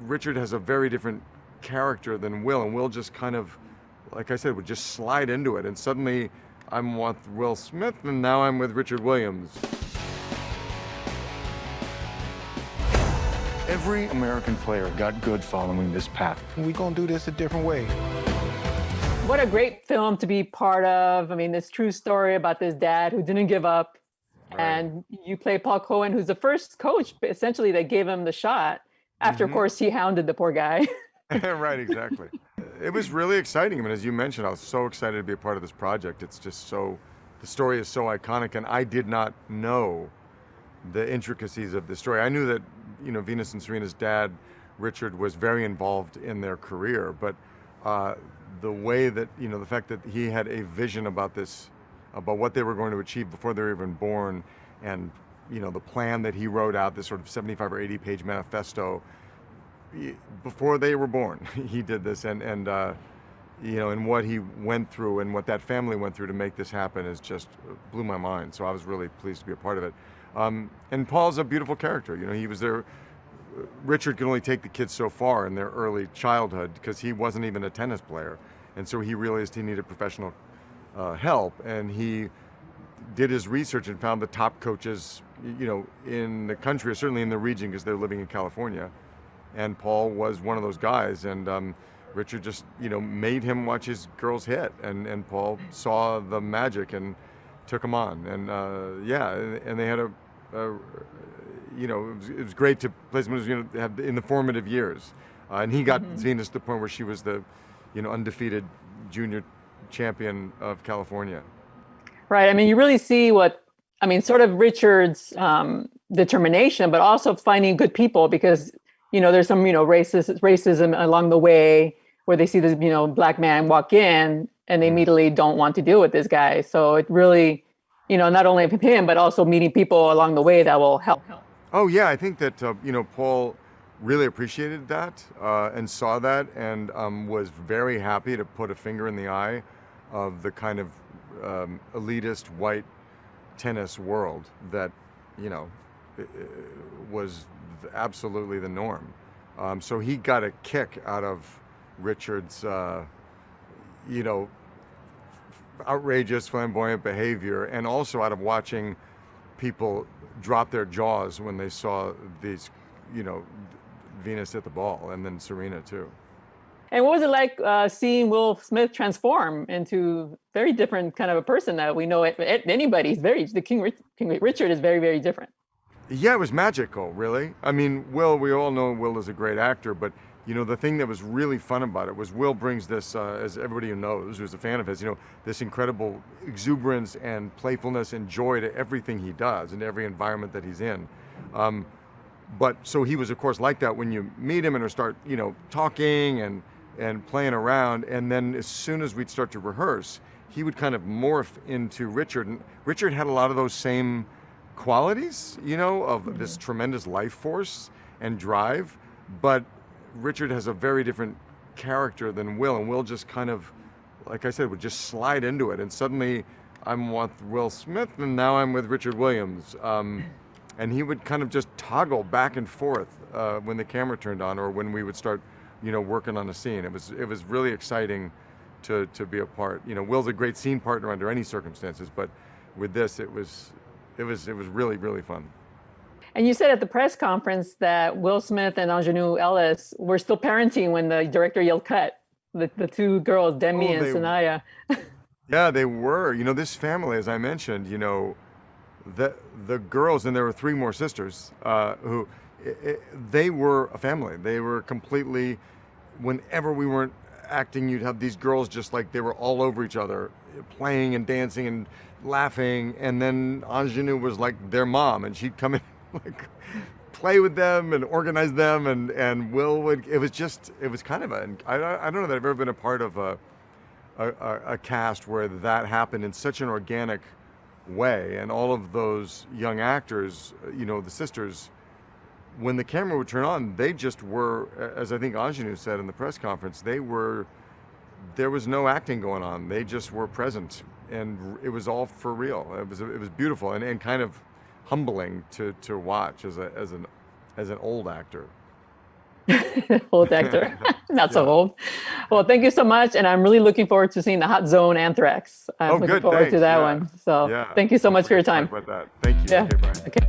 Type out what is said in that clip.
Richard has a very different character than Will, and Will just kind of, like I said, would just slide into it, and suddenly I'm with Will Smith, and now I'm with Richard Williams. Every American player got good following this path. We're gonna do this a different way. What a great film to be part of. I mean, this true story about this dad who didn't give up. Right. And you play Paul Cohen, who's the first coach, essentially, that gave him the shot. After, of course, he hounded the poor guy. Right, exactly. It was really exciting. I mean, as you mentioned, I was so excited to be a part of this project. It's just so, the story is so iconic, and I did not know the intricacies of the story. I knew that, you know, Venus and Serena's dad, Richard, was very involved in their career, but the way that, you know, the fact that he had a vision about this, about what they were going to achieve before they were even born, and, you know, the plan that he wrote out, this sort of 75 or 80 page manifesto, before they were born, he did this, and you know, and what he went through and what that family went through to make this happen is just blew my mind. So I was really pleased to be a part of it. And Paul's a beautiful character. You know, he was there. Richard could only take the kids so far in their early childhood because he wasn't even a tennis player, and so he realized he needed professional help, and he did his research and found the top coaches, you know, in the country, or certainly in the region, because they're living in California. And Paul was one of those guys, and Richard just, you know, made him watch his girls hit, and Paul saw the magic and took him on, and yeah, and they had a you know, it was great to play someone who's, you know, have in the formative years, and he got Venus to the point where she was the, you know, undefeated junior champion of California. Right. I mean, you really see what, I mean, sort of Richard's determination, but also finding good people, because, you know, there's some, you know, racism along the way where they see this, you know, black man walk in and they immediately don't want to deal with this guy. So it really, you know, not only him, but also meeting people along the way that will help. Oh yeah, I think that you know, Paul really appreciated that and saw that, and was very happy to put a finger in the eye of the kind of elitist white tennis world that, you know, was absolutely the norm. So he got a kick out of Richard's, you know, outrageous, flamboyant behavior, and also out of watching people drop their jaws when they saw these, you know, Venus hit the ball, and then Serena too. And what was it like seeing Will Smith transform into very different kind of a person that we know anybody? King Richard is very, very different. Yeah, it was magical, really. I mean, Will, we all know Will is a great actor, but, you know, the thing that was really fun about it was Will brings this, as everybody knows who's a fan of his, you know, this incredible exuberance and playfulness and joy to everything he does and every environment that he's in. But so he was, of course, like that when you meet him and start, you know, talking and playing around. And then as soon as we'd start to rehearse, he would kind of morph into Richard. And Richard had a lot of those same qualities, you know, of this tremendous life force and drive. But Richard has a very different character than Will, and Will just kind of, like I said, would just slide into it. And suddenly I'm with Will Smith, and now I'm with Richard Williams. And he would kind of just toggle back and forth when the camera turned on, or when we would start, you know, working on a scene. It was really exciting to be a part. You know, Will's a great scene partner under any circumstances, but with this, it was really, really fun. And you said at the press conference that Will Smith and Ingenue Ellis were still parenting when the director yelled cut. The two girls, Demi and Sanaya. Yeah, they were. You know, this family, as I mentioned, you know, the girls, and there were three more sisters, who they were a family. They were completely, whenever we weren't acting, you'd have these girls just like they were all over each other, playing and dancing and laughing. And then Ingenue was like their mom, and she'd come in like play with them and organize them, and Will would, it was kind of I don't know that I've ever been a part of a cast where that happened in such an organic way. And all of those young actors, you know, the sisters, when the camera would turn on, they just were, as I think Ingenue said in the press conference, there was no acting going on. They just were present, and it was all for real. It was beautiful and kind of humbling to watch as an old actor. Old actor, not so Yeah. old. Well, thank you so much, and I'm really looking forward to seeing the Hot Zone Anthrax. I'm Oh, looking good. forward to Thanks. that Yeah. one. So Yeah. thank you so Don't much for your forget to time. talk about that. Thank you. Yeah. Okay, bye. Okay.